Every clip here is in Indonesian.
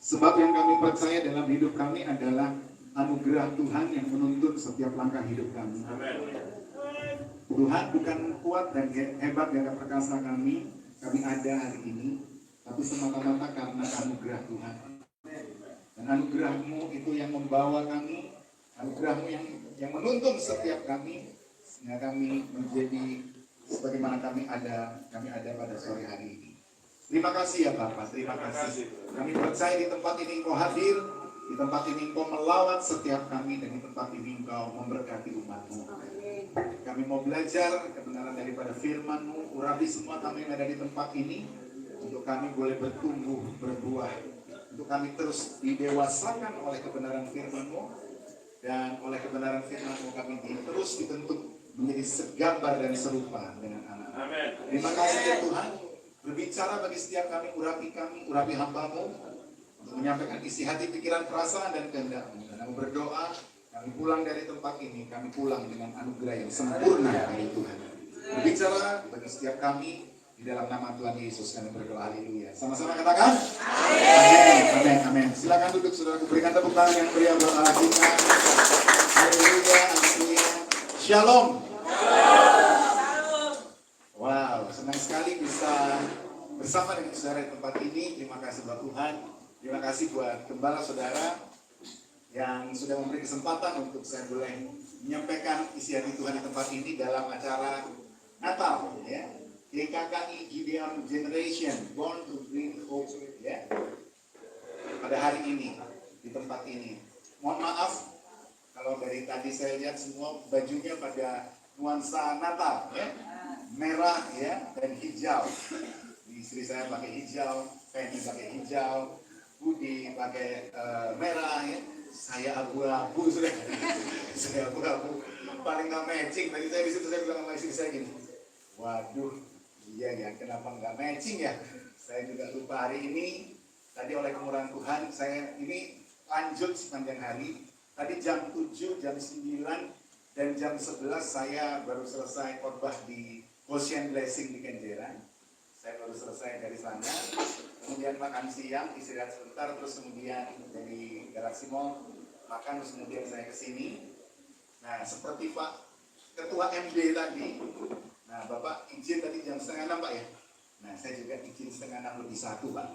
Sebab yang kami percaya dalam hidup kami adalah anugerah Tuhan yang menuntun setiap langkah hidup kami. Amen. Tuhan bukan kuat dan hebat dan perkasa kami ada hari ini, tapi semata-mata karena anugerah Tuhan. Dan anugerah-Mu itu yang membawa kami, anugerah-Mu yang menuntun setiap kami, sehingga kami menjadi sebagaimana kami ada pada sore hari ini. Terima kasih ya Bapak, terima kasih. Kami percaya di tempat ini Engkau hadir, di tempat ini Engkau melawat setiap kami, dan di tempat ini Engkau memberkati umat-Mu. Kami mau belajar kebenaran daripada firman-Mu, urapi semua kami yang ada di tempat ini, untuk kami boleh bertumbuh, berbuah, untuk kami terus didewasakan oleh kebenaran firman-Mu, dan oleh kebenaran firman-Mu kami terus dibentuk menjadi segambar dan serupa dengan anak. Terima kasih ya Tuhan, berbicara bagi setiap kami, urapi hamba-Mu, untuk menyampaikan isi hati, pikiran, perasaan, dan kehendak-Mu. Dan kami berdoa, kami pulang dari tempat ini, kami pulang dengan anugerah yang sempurna dari Tuhan. Berbicara bagi setiap kami, di dalam nama Tuhan Yesus kami berdoa, haleluya. Sama-sama katakan, amin, amin, amin. Silakan duduk saudaraku, berikan tepuk tangan yang meriah buat Allah kita. Haleluya, haleluya. Shalom. Wow, senang sekali bisa bersama dengan saudara di tempat ini. Terima kasih buat Tuhan. Terima kasih buat gembala saudara yang sudah memberi kesempatan untuk saya boleh menyampaikan isi hati Tuhan di tempat ini dalam acara Natal, ya. GKKI Gideon Generation Born to Bring Hope, ya. Pada hari ini di tempat ini. Mohon maaf kalau dari tadi saya lihat semua bajunya pada nuansa Natal, ya. Merah, ya, dan hijau. Istri saya pakai hijau, Penny pakai hijau, Budi pakai merah, ya. Saya abu-abu sudah. Saya abu-abu. Paling nggak matching. Tadi saya di situ saya bilang sama istri saya gini, waduh, iya ya, kenapa nggak matching ya? Saya juga lupa hari ini. Tadi oleh kemurahan Tuhan, saya ini lanjut sepanjang hari. Tadi jam 7, jam 9, dan jam 11 saya baru selesai khotbah di Ocean Blessing di Kenjeran. Saya baru selesai dari sana. Kemudian makan siang, istirahat sebentar, terus kemudian dari Galaxy Mall makan, terus kemudian saya ke sini. Nah, seperti Pak Ketua MD tadi, nah Bapak izin tadi jam 5:30 Pak ya. Nah, saya juga izin 5:30 Pak.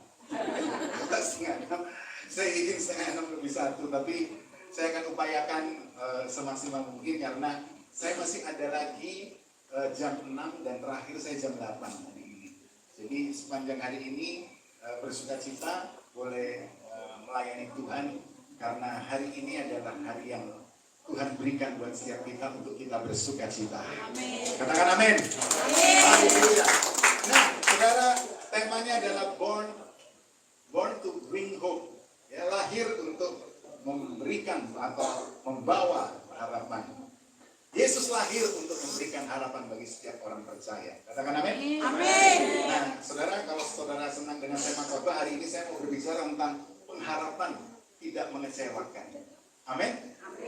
Setengah 6, saya izin 5:30, tapi saya akan upayakan semaksimal mungkin karena saya masih ada lagi jam 6 dan terakhir saya jam 8 hari ini. Jadi sepanjang hari ini bersuka cita boleh melayani Tuhan karena hari ini adalah hari yang Tuhan berikan buat setiap kita untuk kita bersuka cita. Amin. Katakan amin. Haleluya. Nah, saudara, temanya adalah born to bring hope. Ya, lahir untuk memberikan atau membawa harapan. Yesus lahir untuk memberikan harapan bagi setiap orang percaya. Katakan amin. Amin. Nah, saudara, kalau saudara senang dengan tema khotbah hari ini, saya mau berbicara tentang pengharapan tidak mengecewakan. Amin.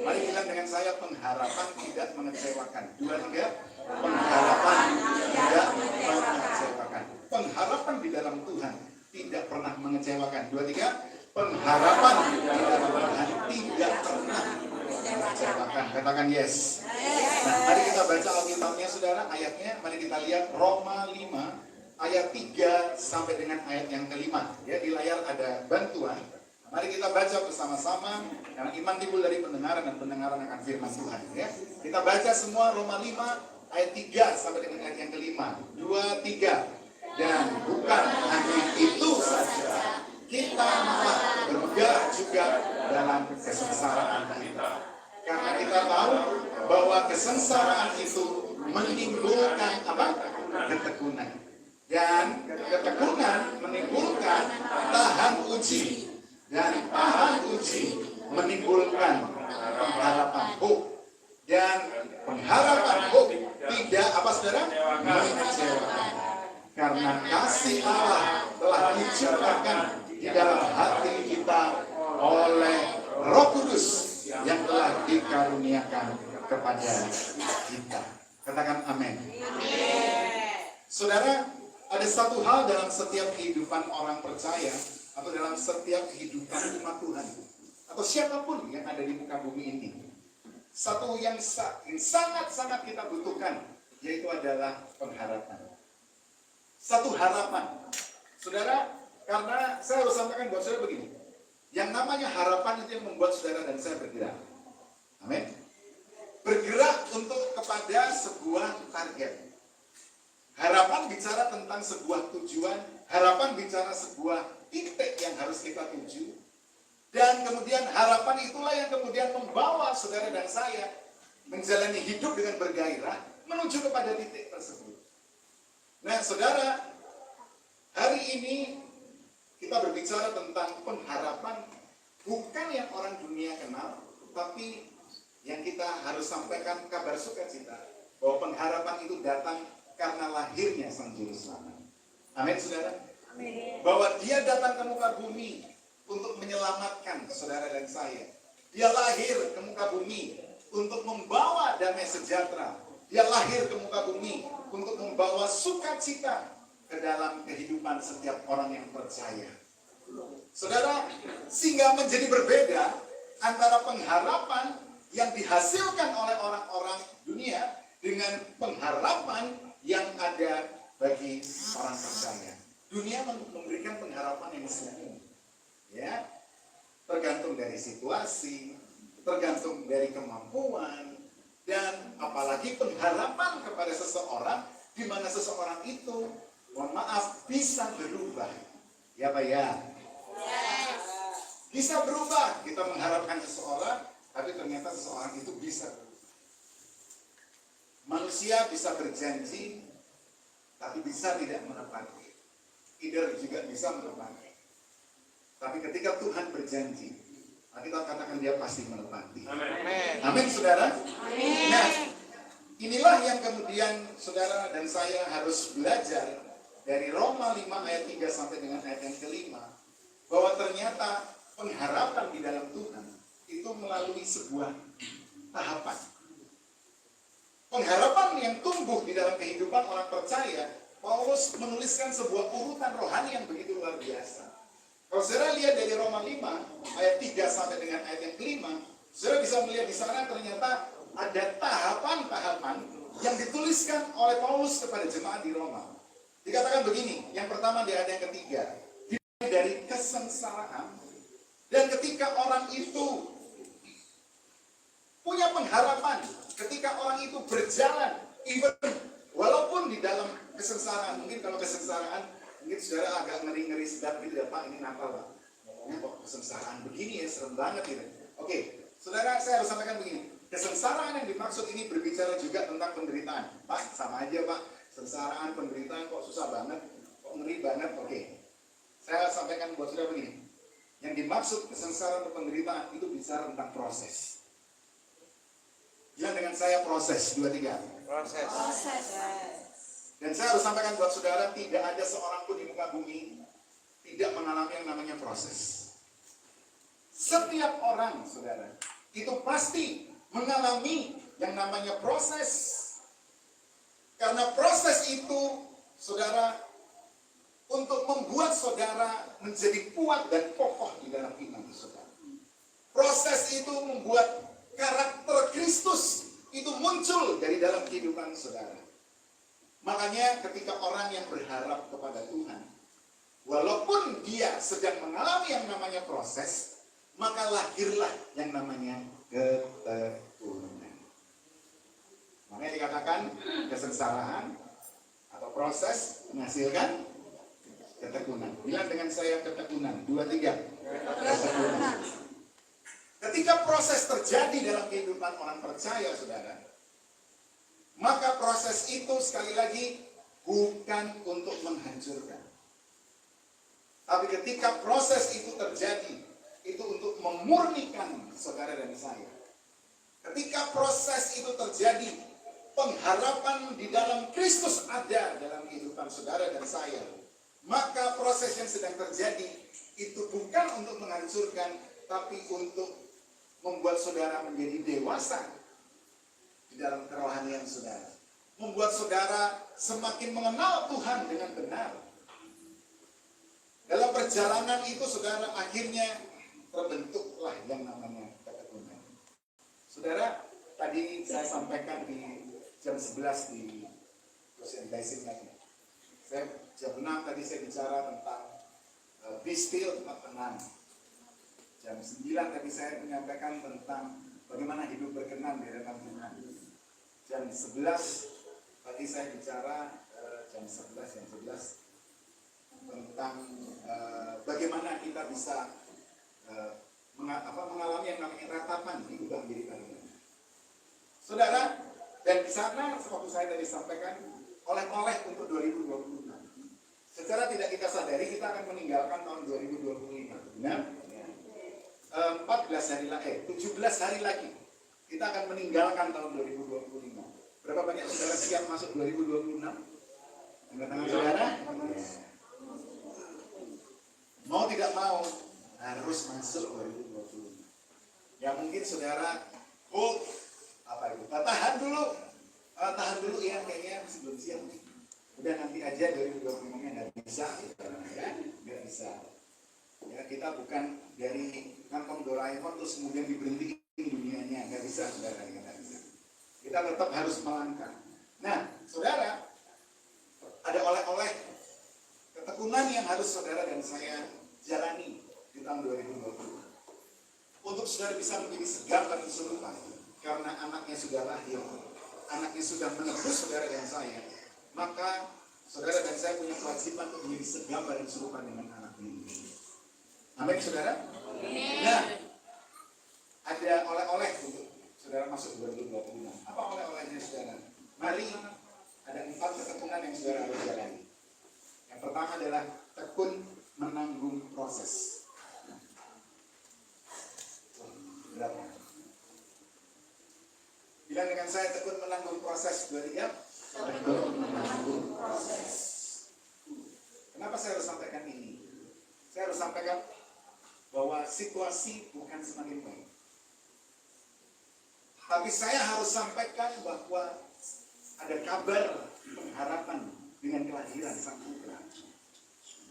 Mari bilang dengan saya, pengharapan tidak mengecewakan. 2, 3. Pengharapan tidak mengecewakan. Pengharapan di dalam Tuhan tidak pernah mengecewakan. 2, 3. Pengharapan di dalam Tuhan tidak pernah mengecewakan. Katakan yes. Nah, mari kita baca Alkitabnya saudara, ayatnya. Mari kita lihat Roma 5 ayat 3 sampai dengan ayat yang kelima. Ya, di layar ada bantuan. Mari kita baca bersama-sama, karena iman timbul dari pendengaran dan pendengaran akan firman Tuhan. Ya, kita baca semua Roma 5 ayat 3 sampai dengan ayat yang kelima. 2, 3. Dan bukan hanya itu saja, kita malah bergerak juga dalam kesengsaraan kita. Karena kita tahu bahwa kesengsaraan itu menimbulkan apa? Ketekunan. Dan ketekunan menimbulkan tahan uji. Dan tahan uji menimbulkan pengharapan hope. Dan pengharapan hope tidak apa saudara? Mengecewakan. Karena kasih Allah telah dicurahkan di dalam hati kita oleh Roh Kudus yang telah dikaruniakan kepada kita. Katakan amin. Saudara, ada satu hal dalam setiap kehidupan orang percaya atau dalam setiap kehidupan umat Tuhan, atau siapapun yang ada di muka bumi ini, satu yang sangat-sangat kita butuhkan, yaitu adalah pengharapan. Satu harapan. Saudara, karena saya harus sampaikan buat saudara begini, yang namanya harapan itu yang membuat saudara dan saya bergerak. Amin. Bergerak untuk kepada sebuah target. Harapan bicara tentang sebuah tujuan, harapan bicara sebuah titik yang harus kita tuju. Dan kemudian harapan itulah yang kemudian membawa saudara dan saya menjalani hidup dengan bergairah menuju kepada titik tersebut. Nah, saudara, hari ini kita berbicara tentang pengharapan bukan yang orang dunia kenal, tapi yang kita harus sampaikan kabar sukacita bahwa pengharapan itu datang karena lahirnya Sang Juru Selamat. Amin, saudara. Amin. Bahwa Dia datang ke muka bumi untuk menyelamatkan saudara dan saya. Dia lahir ke muka bumi untuk membawa damai sejahtera. Dia lahir ke muka bumi untuk membawa sukacita ke dalam kehidupan setiap orang yang percaya. Saudara, sehingga menjadi berbeda antara pengharapan yang dihasilkan oleh orang-orang dunia dengan pengharapan yang ada bagi orang percaya. Dunia memberikan pengharapan yang semu, ya, tergantung dari situasi, tergantung dari kemampuan, dan apalagi pengharapan kepada seseorang di mana seseorang itu, mohon maaf, bisa berubah. Ya Pak ya? Yes. Bisa berubah. Kita mengharapkan seseorang, tapi ternyata seseorang itu bisa berubah. Manusia bisa berjanji, tapi bisa tidak menepati. Leader juga bisa menepati. Tapi ketika Tuhan berjanji, kita katakan Dia pasti menepati. Amin. Amin, saudara. Amin. Nah, inilah yang kemudian saudara dan saya harus belajar dari Roma 5 ayat 3 sampai dengan ayat yang kelima, bahwa ternyata pengharapan di dalam Tuhan itu melalui sebuah tahapan. Pengharapan yang tumbuh di dalam kehidupan orang percaya, Paulus menuliskan sebuah urutan rohani yang begitu luar biasa. Kalau saudara lihat dari Roma 5 ayat 3 sampai dengan ayat yang kelima, saudara bisa melihat di sana ternyata ada tahapan-tahapan yang dituliskan oleh Paulus kepada jemaat di Roma. Dikatakan begini, yang pertama di ayat yang ketiga, dari kesengsaraan, dan ketika orang itu punya pengharapan, ketika orang itu berjalan, even walaupun di dalam kesengsaraan, mungkin kalau kesengsaraan mungkin saudara agak ngeri-ngeri sedap gitu ya, Pak, ini Natal Pak. Ngomongnya kok kesengsaraan begini ya, serem banget gitu. Oke, saudara, saya harus sampaikan begini. Kesengsaraan yang dimaksud ini berbicara juga tentang penderitaan. Pak, sama aja Pak, kesengsaraan, penderitaan kok susah banget, kok ngeri banget. Oke, saya sampaikan buat saudara begini. Yang dimaksud kesengsaraan atau penderitaan itu bicara tentang proses. Bilang dengan saya proses, 2, 3. Proses. Dan saya harus sampaikan buat saudara, tidak ada seorang pun di muka bumi tidak mengalami yang namanya proses. Setiap orang, saudara, itu pasti mengalami yang namanya proses. Karena proses itu, saudara, untuk membuat saudara menjadi kuat dan kokoh di dalam iman saudara. Proses itu membuat karakter Kristus itu muncul dari dalam kehidupan saudara. Makanya ketika orang yang berharap kepada Tuhan, walaupun dia sedang mengalami yang namanya proses, maka lahirlah yang namanya ketekunan. Makanya dikatakan kesengsaraan atau proses menghasilkan ketekunan. Bilang dengan saya ketekunan. 2, 3. Ketekunan. Ketika proses terjadi dalam kehidupan orang percaya, saudara, maka proses itu sekali lagi bukan untuk menghancurkan. Tapi ketika proses itu terjadi, itu untuk memurnikan saudara dan saya. Ketika proses itu terjadi, pengharapan di dalam Kristus ada dalam kehidupan saudara dan saya. Maka proses yang sedang terjadi itu bukan untuk menghancurkan, tapi untuk membuat saudara menjadi dewasa di dalam kerohanian saudara. Membuat saudara semakin mengenal Tuhan dengan benar. Dalam perjalanan itu saudara akhirnya terbentuklah yang namanya ketekunan. Saudara, tadi saya sampaikan di jam 11 di Basic lagi. Saya jam 6 tadi saya bicara tentang be still, tetap tenang. Jam 9 tadi saya menyampaikan tentang bagaimana hidup berkenan di hadapan Tuhan. Jam 11 tadi saya bicara jam 11 tentang bagaimana kita bisa mengalami yang namanya ratapan diubah menjadi karunia. Saudara, dan di sana seperti saya tadi sampaikan, oleh-oleh untuk 2026. Secara tidak kita sadari kita akan meninggalkan tahun 2025. Benar? 17 hari lagi kita akan meninggalkan tahun 2025. Berapa banyak saudara siap masuk 2026? Angkat tangan saudara. Mau tidak mau harus masuk 2025. Ya mungkin saudara hold apa itu? Tahan dulu ya, kayaknya masih belum siap nih. Udah nanti aja 2025-nya nggak bisa, ya nggak bisa. Ya kita bukan dari kantong Doraemon terus kemudian diberhentiin dunianya, nggak bisa saudara, nggak bisa. Kita tetap harus melangkah. Nah, saudara, ada oleh-oleh ketekunan yang harus saudara dan saya jalani di tahun 2020. Untuk saudara bisa menjadi segar dan serupa, karena anaknya sudah lahir, anaknya sudah menebus saudara dan saya, maka saudara dan saya punya kewajiban untuk menjadi segar dan serupa dengan anak ini. Amin, saudara? Nah, ada oleh-oleh untuk saudara masuk 2026. Apa oleh-olehnya saudara? Mari, ada 4 ketekunan yang saudara harus jalani. Yang pertama adalah tekun menanggung proses. Berapa? Bilang dengan saya, tekun menanggung proses. 2, 3. Tekun menanggung proses. Kenapa saya harus sampaikan ini? Saya harus sampaikan bahwa situasi bukan semakin baik. Tapi saya harus sampaikan bahwa ada kabar pengharapan dengan kelahiran Sang Putra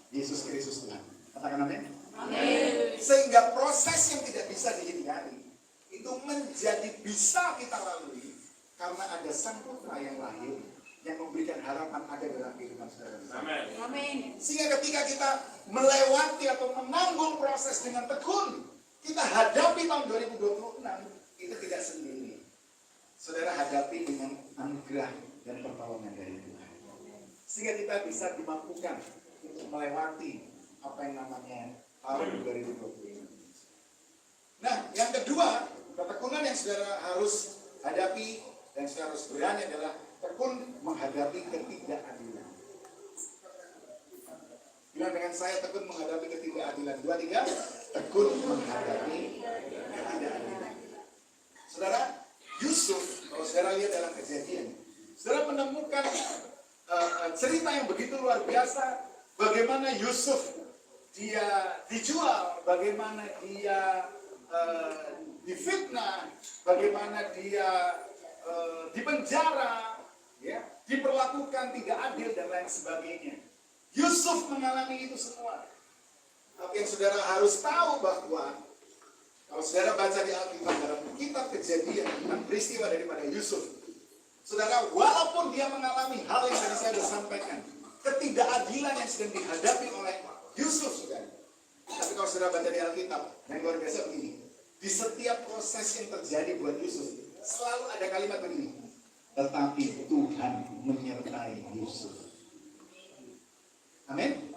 Yesus Kristus Tuhan. Katakan amin. Amin. Sehingga proses yang tidak bisa dihindari itu menjadi bisa kita lalui karena ada Sang Putra yang lahir yang memberikan harapan ada dalam kehidupan saudara. Amin. Sehingga ketika kita melewati atau menanggung proses dengan tekun, kita hadapi tahun 2026 itu tidak sendiri. Saudara hadapi dengan anugerah dan pertolongan dari Tuhan. Sehingga kita bisa dimampukan untuk melewati apa yang namanya tahun 2020. Nah, yang kedua, ketekunan yang saudara harus hadapi dan saudara harus berani adalah tekun menghadapi ketidakadilan. Bilang dengan saya, tekun menghadapi ketidakadilan. 2, 3. Tekun menghadapi ketidakadilan. Saudara, Yusuf, kalau saudara lihat dalam Kejadian, saudara menemukan cerita yang begitu luar biasa. Bagaimana Yusuf dia dijual, bagaimana dia difitnah, bagaimana dia dipenjara, ya, diperlakukan tidak adil dan lain sebagainya. Yusuf mengalami itu semua. Tapi yang saudara harus tahu bahwa kalau saudara baca di Alkitab dalam kitab Kejadian tentang peristiwa daripada Yusuf, saudara, walaupun dia mengalami hal yang tadi saya sudah sampaikan, ketidakadilan yang sedang dihadapi oleh Yusuf, saudara. Tapi kalau saudara baca di Alkitab, yang luar biasa begini, di setiap proses yang terjadi buat Yusuf, selalu ada kalimat begini, tetapi Tuhan menyertai Yusuf. Amin.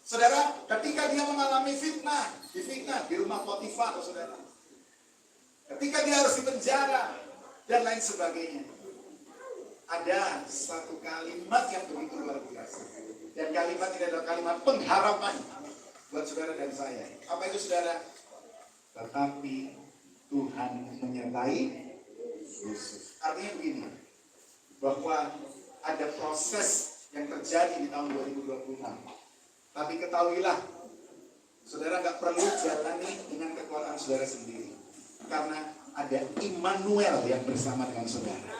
Saudara, ketika dia mengalami difitnah di rumah Potifar, saudara, ketika dia harus dipenjara dan lain sebagainya, ada satu kalimat yang begitu luar biasa, dan kalimat ini adalah kalimat pengharapan buat saudara dan saya. Apa itu, saudara? Tetapi Tuhan menyertai Yusuf. Artinya begini, bahwa ada proses yang terjadi di tahun 2026. Tapi ketahuilah, saudara nggak perlu jalani dengan kekuatan saudara sendiri, karena ada Immanuel yang bersama dengan saudara.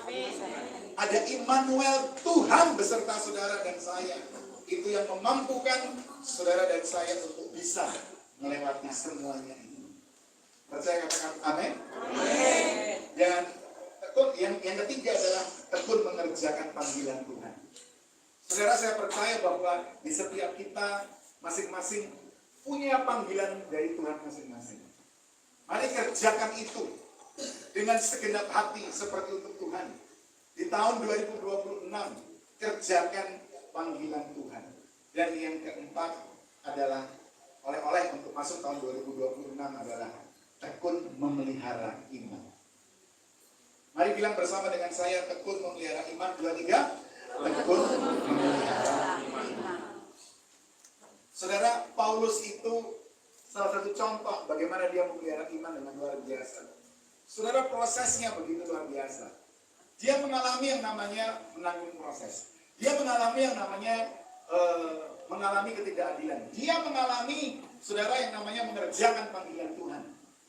Ada Immanuel, Tuhan beserta saudara dan saya. itu yang memampukan saudara dan saya untuk bisa melewati semuanya ini. Percaya, katakan amin? Amin. Dan yang ketiga adalah tekun mengerjakan panggilan Tuhan. Saudara, saya percaya bahwa di setiap kita masing-masing punya panggilan dari Tuhan masing-masing. Mari kerjakan itu dengan segenap hati seperti untuk Tuhan. Di tahun 2026 kerjakan panggilan Tuhan. Dan yang keempat adalah oleh-oleh untuk masuk tahun 2026 adalah tekun memelihara iman. Mari bilang bersama dengan saya, tekun memelihara iman. 2, 3. Tekun memelihara iman. Saudara, Paulus itu salah satu contoh bagaimana dia memelihara iman dengan luar biasa. Saudara, prosesnya begitu luar biasa. Dia mengalami yang namanya menanggung proses. Dia mengalami yang namanya mengalami ketidakadilan. Dia mengalami, saudara, yang namanya mengerjakan panggilan Tuhan.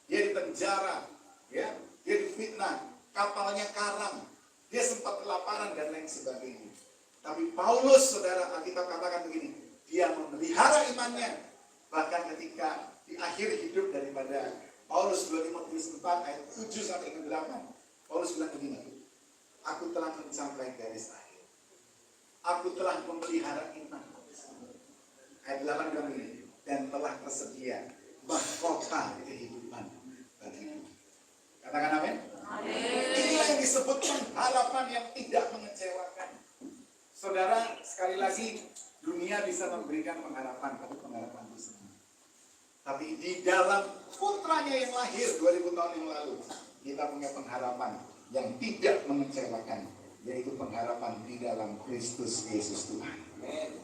Dia dipenjara, ya, dia difitnah, kapalnya karam, dia sempat kelaparan dan lain sebagainya. Tapi Paulus, saudara, Alkitab katakan begini, dia memelihara imannya. Bahkan ketika di akhir hidup daripada Paulus, 2 Timotius 4 ayat 7 sampai 8, Paulus bilang begini, aku telah mencapai garis akhir. Aku telah memelihara iman. Ayat 8 bilang begini, dan telah tersedia mahkota kehidupan bagiku. Katakan amin. Inilah yang disebut pengharapan yang tidak mengecewakan. Saudara, sekali lagi, dunia bisa memberikan pengharapan, tapi pengharapan itu semua. Tapi di dalam putranya yang lahir 2000 tahun yang lalu, kita punya pengharapan yang tidak mengecewakan, yaitu pengharapan di dalam Kristus Yesus Tuhan.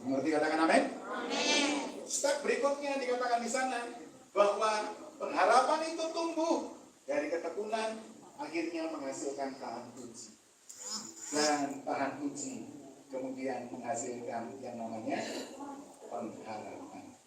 Mengerti, katakan amin? Amin. Step berikutnya dikatakan di sana bahwa pengharapan itu tumbuh dari ketekunan, akhirnya menghasilkan tahan uji. Dan tahan uji kemudian menghasilkan yang namanya pengharapan.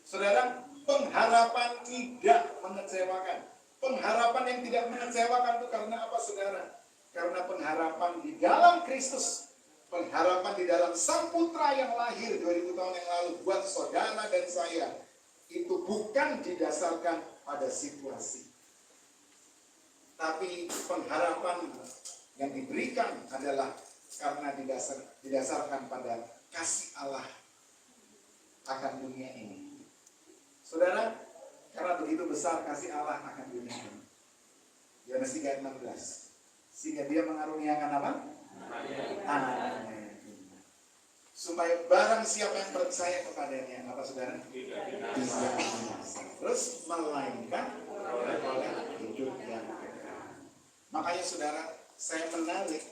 Saudara, pengharapan tidak mengecewakan. Pengharapan yang tidak mengecewakan itu karena apa, saudara? Karena pengharapan di dalam Kristus, pengharapan di dalam Sang Putra yang lahir 2000 tahun yang lalu buat saudara dan saya, itu bukan didasarkan pada situasi. Tapi pengharapan yang diberikan adalah karena didasarkan pada kasih Allah akan dunia ini. Saudara, karena begitu besar kasih Allah akan dunia ini. Yohanes 3 ayat 16. Sehingga dia mengaruniakan apa? Anak. Supaya barang siapa yang percaya kepadanya, apa saudara? Tidak binasa. Terus melainkan oleh hidup yang kekal. Makanya saudara, saya menarik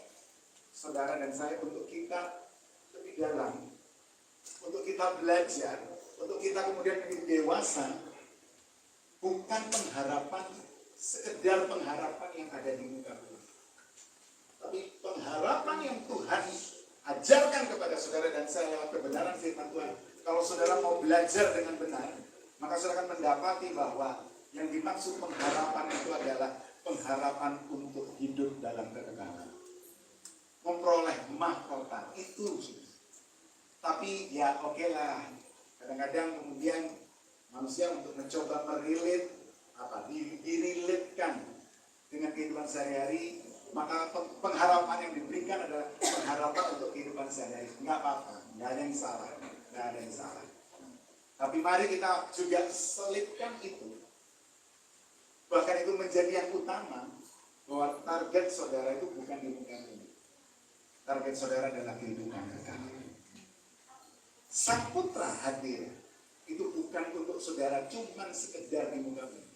saudara dan saya untuk kita lebih dalam, untuk kita belajar, untuk kita kemudian menjadi dewasa, bukan pengharapan, sekedar pengharapan yang ada di muka bumi, tapi pengharapan yang Tuhan ajarkan kepada saudara dan saya lewat kebenaran firman Tuhan. Kalau saudara mau belajar dengan benar, maka saudara akan mendapati bahwa yang dimaksud pengharapan itu adalah pengharapan untuk hidup dalam kekekalan, memperoleh mahkota itu. Tapi ya oke lah, kadang-kadang kemudian manusia untuk mencoba merilit dirilitkan dengan kehidupan sehari-hari, maka pengharapan yang diberikan adalah pengharapan untuk kehidupan sehari-hari. Nggak apa-apa, nggak ada yang salah, nggak ada yang salah. Tapi mari kita juga selipkan itu, bahkan itu menjadi yang utama, bahwa target saudara itu bukan di muka bumi. Target saudara adalah kehidupan kekal. Sang Putra hadir itu bukan untuk saudara cuman sekedar di muka bumi.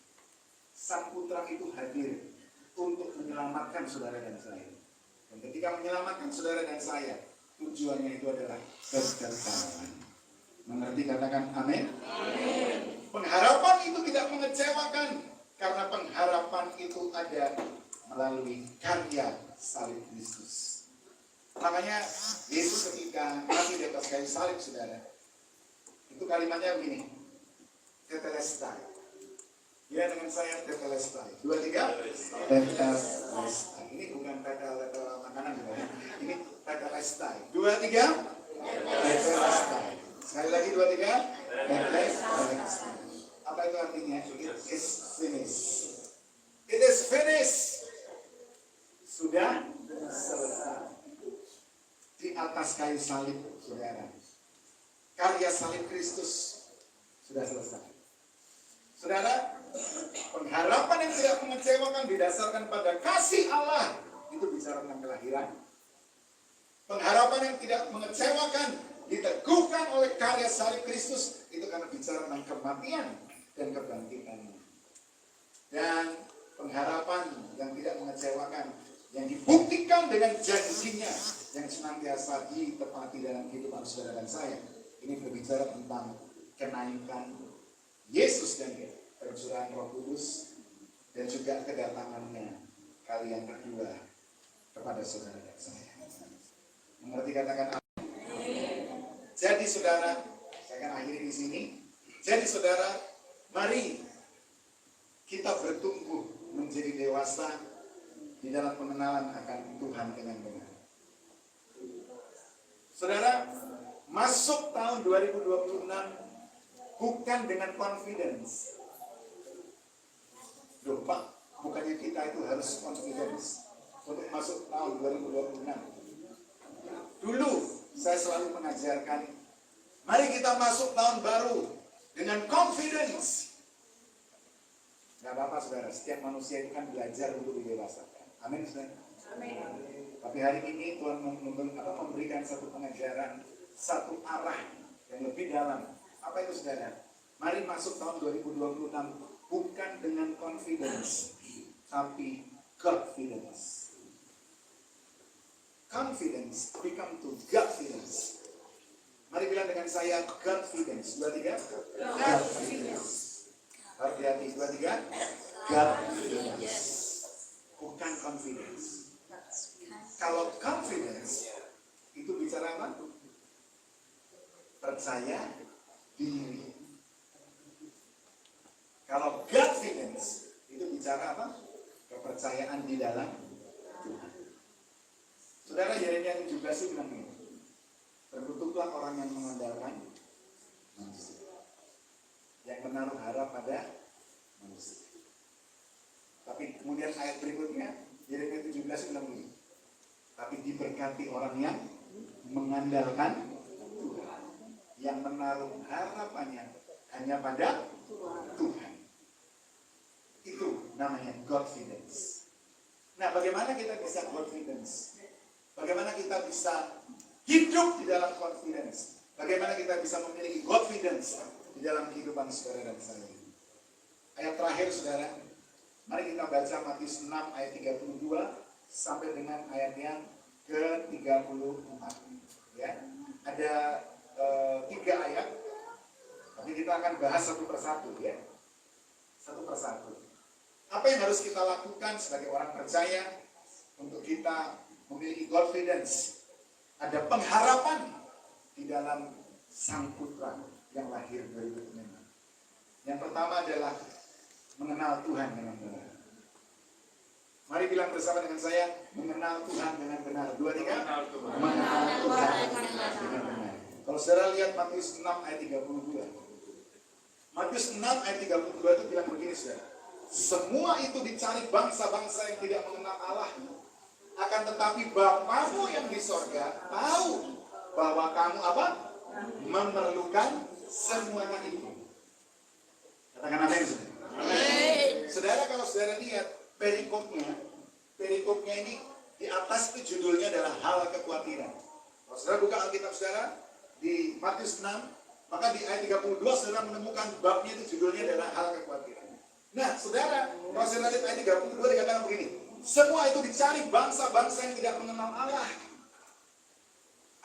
Sang Putra itu hadir untuk menyelamatkan saudara dan saya. Dan ketika menyelamatkan saudara dan saya, tujuannya itu adalah kekekalan. Mengerti, katakan amin? Amin. Pengharapan itu tidak mengecewakan, karena pengharapan itu ada melalui karya salib Kristus. Makanya Yesus ketika mati di atas kayu salib, saudara, itu kalimatnya begini, tetelestai. Ya, dengan saya tetelestai. 2, 3, tetelestai. Ini bukan tetel makanan, saudara. Ini tetelestai. 2, 3, tetelestai. Sekali lagi 2, 3. And let's pray. Apa itu artinya? It is finished. It is finished. Sudah selesai. Di atas kayu salib, saudara. Karya salib Kristus sudah selesai. Saudara, pengharapan yang tidak mengecewakan didasarkan pada kasih Allah. Itu bicara tentang kelahiran. Pengharapan yang tidak mengecewakan diteguhkan oleh karya salib Kristus. Itu karena bicara tentang kematian dan kebangkitannya. Dan pengharapan yang tidak mengecewakan yang dibuktikan dengan janjinya yang senantiasa ditepati dalam kehidupan saudara dan saya. Ini berbicara tentang kenaikan Yesus dan pencurahan Roh Kudus dan juga kedatangannya kali yang kedua kepada saudara dan saya. Mengerti, katakan amin. Jadi saudara, saya akan akhiri di sini. Jadi saudara, mari kita bertumbuh menjadi dewasa di dalam pengenalan akan Tuhan dengan benar. Saudara, masuk tahun 2026 bukan dengan confidence. Loh Pak, bukannya kita itu harus confidence untuk masuk tahun 2026. Dulu saya selalu mengajarkan, mari kita masuk tahun baru dengan confidence. Gak apa-apa saudara, setiap manusia itu kan belajar untuk didewasakan. Amin saudara. Amin. Tapi hari ini Tuhan memberikan satu pengajaran, satu arah yang lebih dalam. Apa itu saudara? Mari masuk tahun 2026 bukan dengan confidence, tapi confidence. Confidence become to confidence. Mari bilang dengan saya confidence. 2, 3. Confidence. Hati-hati. 2, 3. Confidence. Bukan confidence. Kalau confidence itu bicara apa? Percaya diri. Kalau confidence itu bicara apa? Kepercayaan di dalam Tuhan. Saudara, Yeremia 17 itu bilang ini, terkutuklah orang yang mengandalkan manusia, yang menaruh harap pada manusia. Tapi kemudian ayat berikutnya, Yeremia 17 bilang ini, tapi diberkati orang yang mengandalkan Tuhan, yang menaruh harapannya hanya pada Tuhan. Itu namanya confidence. Nah, bagaimana kita bisa confidence? Bagaimana kita bisa hidup di dalam confidence? Bagaimana kita bisa memiliki confidence di dalam kehidupan saudara dan saya? Ayat terakhir saudara, mari kita baca Matius 6 ayat 32 sampai dengan ayat yang ke-34. Ya, ada 3 ayat, tapi kita akan bahas satu persatu ya. Satu persatu. Apa yang harus kita lakukan sebagai orang percaya untuk kita memiliki confidence? Ada pengharapan di dalam Sang Putra yang lahir dari Bethlehem. Yang pertama adalah mengenal Tuhan dengan benar. Mari bilang bersama dengan saya, mengenal Tuhan dengan benar. 2, 3. Mengenal Tuhan dengan benar. Kalau saudara lihat Matius 6 ayat 32. Matius 6 ayat 32 itu bilang begini saudara. Semua itu dicari bangsa-bangsa yang tidak mengenal Allah. Akan tetapi Bapamu yang di sorga tahu bahwa kamu apa? Memerlukan semuanya itu. Katakan amin. Saudara, kalau saudara lihat perikopnya ini di atas itu judulnya adalah hal kekhawatiran. Kalau saudara buka Alkitab saudara di Matius 6, maka di ayat 32 saudara menemukan babnya itu judulnya adalah hal kekhawatiran. Nah, saudara, kalau saudara lihat ayat 32 dikatakan begini, semua itu dicari bangsa-bangsa yang tidak mengenal Allah.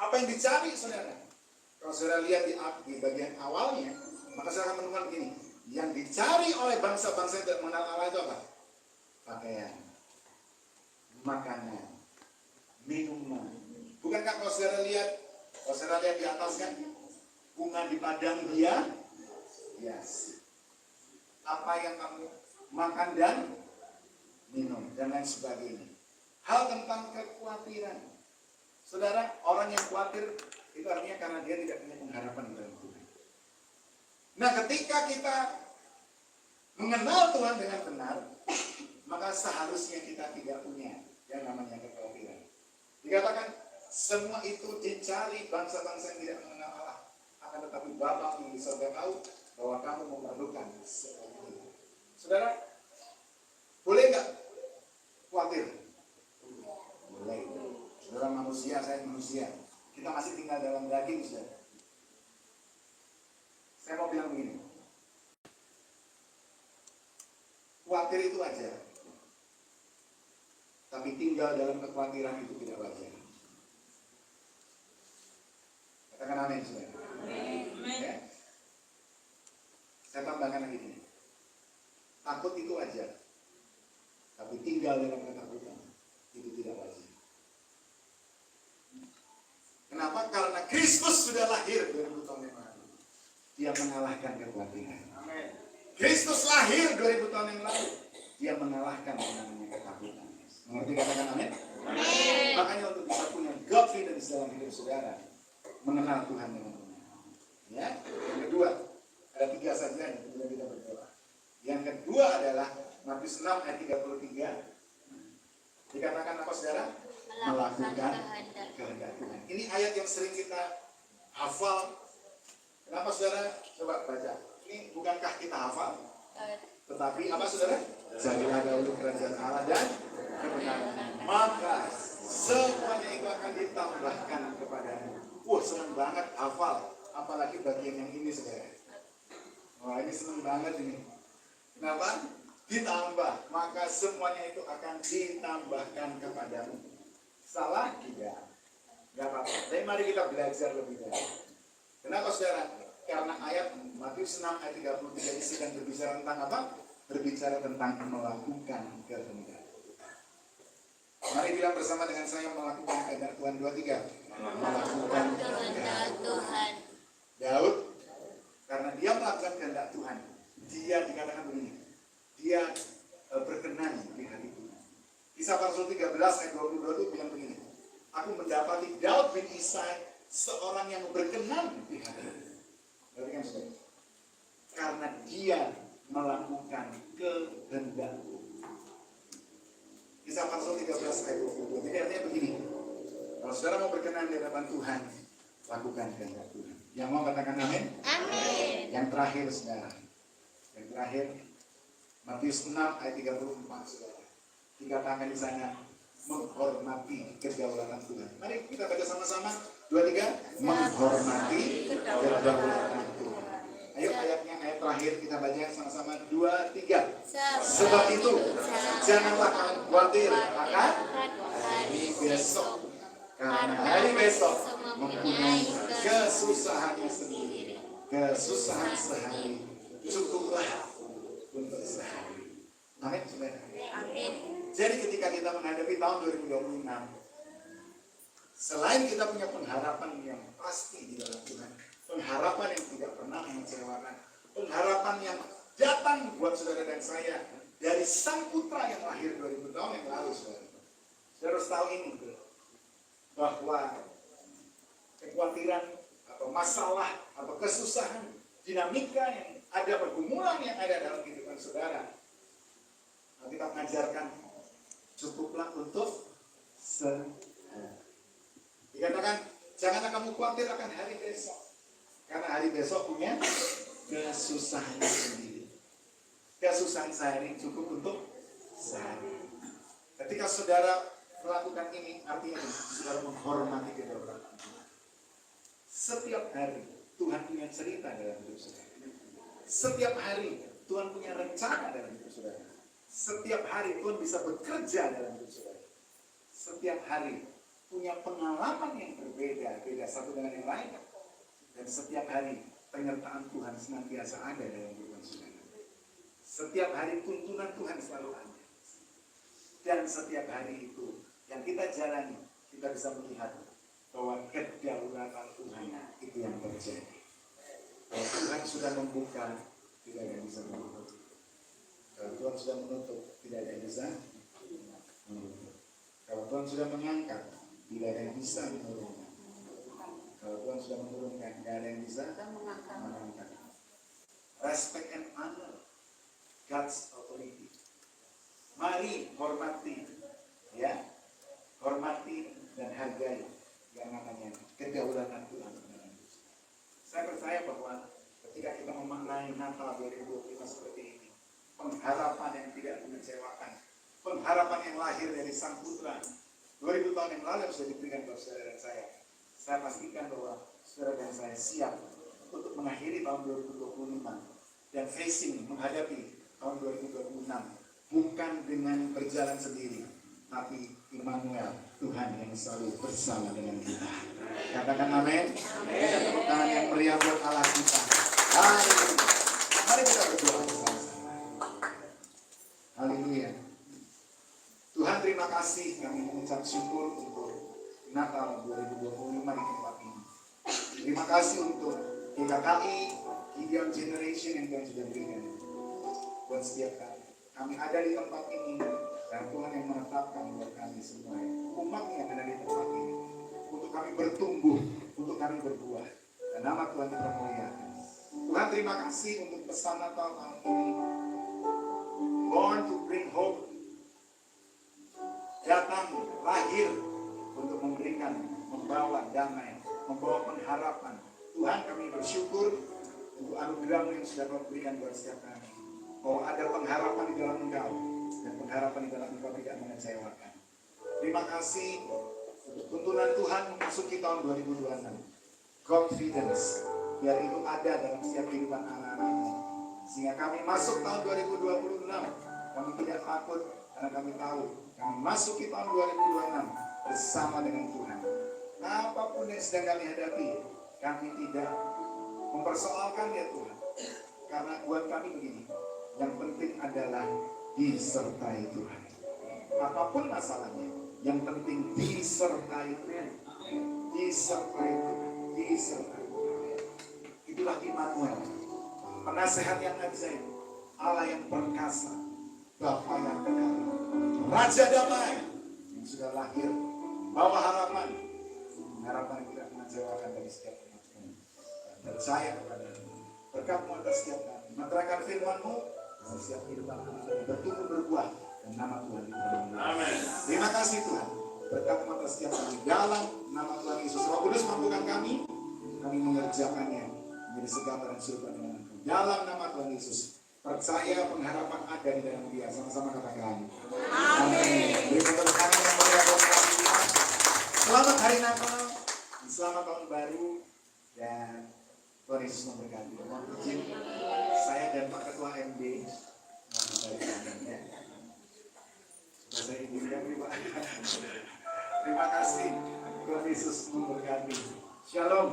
Apa yang dicari, saudara? Kalau saudara lihat di bagian awalnya, maka saudara akan menemukan begini, yang dicari oleh bangsa-bangsa yang tidak mengenal Allah itu apa? Pakaian, makanan, minuman. Bukankah kalau saudara lihat di atas kan, bunga di padang dia, yes. Apa yang kamu makan dan minum dan lain sebagainya. Hal tentang kekhawatiran. Saudara, orang yang khawatir Itu artinya karena dia tidak punya pengharapan dalam Tuhan. Nah, ketika kita mengenal Tuhan dengan benar, maka seharusnya kita tidak punya yang namanya kekhawatiran. Dikatakan semua itu dicari bangsa-bangsa yang tidak mengenal Allah, akan tetapi Bapa yang di surga tahu bahwa kamu memerlukan semua itu. Saudara, boleh nggak khawatir? Boleh. Saudara manusia, saya manusia. Kita masih tinggal dalam daging, saudara. Saya mau bilang begini. Khawatir itu wajar. Tapi tinggal dalam kekhawatiran itu tidak wajar. Katakan amin, saudara. Amin. Ya? Saya tambahkan lagi ini. Takut itu wajar. Tapi tinggal dalam ketakutan itu tidak wajar. Kenapa? Karena Kristus sudah lahir 2000 tahun yang lalu. Dia mengalahkan kekhawatiran. Amin. Kristus lahir 2000 tahun yang lalu. Dia mengalahkan yang namanya ketakutan. Mengerti katakan amin? Amin. Makanya untuk bisa punya confidence dalam hidup saudara, mengenal Tuhan dengan benar. Ya. Yang kedua, ada 3 saja yang kemudian kita berdoa. Yang kedua adalah Matius 6 ayat 33. Dikatakan apa saudara? Melakukan kehendak Tuhan. Ini ayat yang sering kita hafal. Kenapa saudara? Coba baca. Ini bukankah kita hafal? Tetapi apa saudara? Jadilah dahulu kerajaan Allah dan kebenaran. Maka semuanya itu akan ditambahkan kepadamu. Wah, senang banget hafal. Apalagi bagian yang ini saudara. Wah, ini senang banget ini. Kenapa? Ditambah. Maka semuanya itu akan ditambahkan kepadamu. Salah? Tidak. Tidak apa-apa. Tapi mari kita belajar lebih dahulu. Kenapa saudara? Karena ayat Matius 6 ayat 33 isi dan berbicara tentang apa? Berbicara tentang melakukan kehendak. Mari bilang bersama dengan saya, melakukan kehendak Tuhan. 2-3. Melakukan kehendak Tuhan. Daud, karena dia melakukan kehendak Tuhan, dia dikatakan begini, dia berkenan di hati Tuhan. Kisah para Rasul 13 ayat 22 itu bilang begini, aku mendapati Daud bin Isai seorang yang berkenan di hati. Berarti kan saudara? Karena dia melakukan kehendak. Kisah para Rasul 13 ayat 22. Jadi artinya begini, kalau saudara mau berkenan di hadapan Tuhan, lakukan kehendak Tuhan. Yang mau katakan amin? Amin. Yang terakhir saudara, yang terakhir Matius 6 ayat 34 saudara. Dikatakan di sana menghormati kedaulatan Tuhan. Mari kita baca sama-sama. 2-3. Menghormati kedaulatan Tuhan. Ayo ayatnya, ayat terakhir kita baca sama-sama. 2-3. Sebab itu janganlah kamu khawatir akan hari besok. Karena hari besok mempunyai kesusahannya sendiri. Kesusahan sehari cukuplah untuk sehari. Amin, saudara. Amin. Jadi ketika kita menghadapi tahun 2026, selain kita punya pengharapan yang pasti di dalam Tuhan, pengharapan yang tidak pernah mengecewakan, pengharapan yang datang buat saudara dan saya dari Sang Putra yang lahir 2000 tahun yang lalu, saudara. Saudara harus tahu ini, bahwa kekhawatiran atau masalah atau kesusahan, dinamika yang ada, pergumulan yang ada dalam kehidupan saudara, kita mengajarkan cukuplah untuk sehari. Dikatakan janganlah kamu khawatir akan hari besok, karena hari besok punya kesusahan sendiri. Kesusahan sehari cukup untuk sehari. Ketika saudara melakukan ini, artinya saudara menghormati kedaulatan Tuhan. Setiap hari Tuhan punya cerita dalam hidup saudara. Setiap hari Tuhan punya rencana dalam hidup saudara. Setiap hari Tuhan bisa bekerja dalam hidup saudara. Setiap hari punya pengalaman yang berbeda, beda satu dengan yang lain. Dan setiap hari penyertaan Tuhan senantiasa ada dalam hidup saudara. Setiap hari tuntunan Tuhan selalu ada. Dan setiap hari itu yang kita jalani, kita bisa melihat bahwa kedaulatan Tuhan itu yang terjadi. Kalau Tuhan sudah membuka, tidak ada yang bisa menutup. Kalau Tuhan sudah menutup, tidak ada yang bisa menutup. Kalau Tuhan sudah mengangkat, tidak ada yang bisa menurunkan. Kalau Tuhan sudah menurunkan, tidak ada yang bisa mengangkat. Respect and honor God's authority. Mari hormati, ya, hormati dan hargai yang namanya kedaulatan Tuhan. Saya percaya bahwa ketika kita memaknai Natal 2025 seperti ini, pengharapan yang tidak mengecewakan, pengharapan yang lahir dari Sang Putra 2000 tahun yang lalu yang sudah diberikan kepada saudara dan saya pastikan bahwa saudara dan saya siap untuk mengakhiri tahun 2025 dan facing menghadapi tahun 2026 bukan dengan berjalan sendiri, tapi Immanuel, Tuhan yang selalu bersama dengan kita. Katakan amin. Berikan tepuk tangan yang meriah buat Allah kita. Haleluya. Mari kita berdoa bersama-sama. Haleluya. Tuhan, terima kasih, kami mengucap syukur untuk Natal 2025 di tempat ini. Terima kasih untuk GKKI, Gideon Generation yang Tuhan sudah berikan buat setiap kami. Kami ada di tempat ini dan Tuhan yang menetapkan buat kami semua, umat yang ada di tempat ini, untuk kami bertumbuh, untuk kami berbuah, dan nama Tuhan dipermuliakan. Tuhan, terima kasih untuk pesan Natal tahun ini, born to bring hope, datang, lahir untuk memberikan, membawa damai, membawa pengharapan. Tuhan, kami bersyukur untuk anugerah-Mu yang sudah Kau berikan buat setiap kami, bahwa ada pengharapan di dalam Engkau, dan pengharapan di dalam Engkau tidak mengecewakan. Terima kasih untuk tuntunan Tuhan memasuki tahun 2026. Confidence, biar itu ada dalam setiap kehidupan anak-anak-Mu, sehingga kami masuk tahun 2026, kami tidak takut karena kami tahu kami masuki tahun 2026 bersama dengan Tuhan. Apapun yang sedang kami hadapi, kami tidak mempersoalkan ya Tuhan, karena buat kami begini, yang penting adalah disertai Tuhan. Apapun masalahnya, yang penting disertai Tuhan. Disertai Tuhan. Disertai Tuhan. Itulah Immanuel, penasehat yang ajaib, Allah yang perkasa, Bapa yang kekal, Raja damai yang sudah lahir, bawa harapan, harapan yang tidak mengecewakan dari setiap umat kami. Percaya kepada-Mu, berkat-Mu atas setiap kami, menerangkan firman-Mu, setiap kehidupan kami bertumbuh berbuah, dan nama Tuhan dipermuliakan. Amin. Terima kasih Tuhan, berkat-Mu atas setiap kami, dalam nama Tuhan Yesus. Roh Kudus mampukan kami mengerjakannya menjadi segambar dan serupa dengan Engkau. Dalam nama Tuhan Yesus, percaya pengharapan ada di dalam Dia. Sama-sama katakan amin. Berikan tepuk tangan yang meriah buat Tuhan. Selamat hari Natal, selamat tahun baru, dan Tuhan Yesus memberkati. Mohon izin saya dan Pak Ketua MD ya. Saya izin kami Pak. Terima kasih. Tuhan Yesus memberkati. Shalom.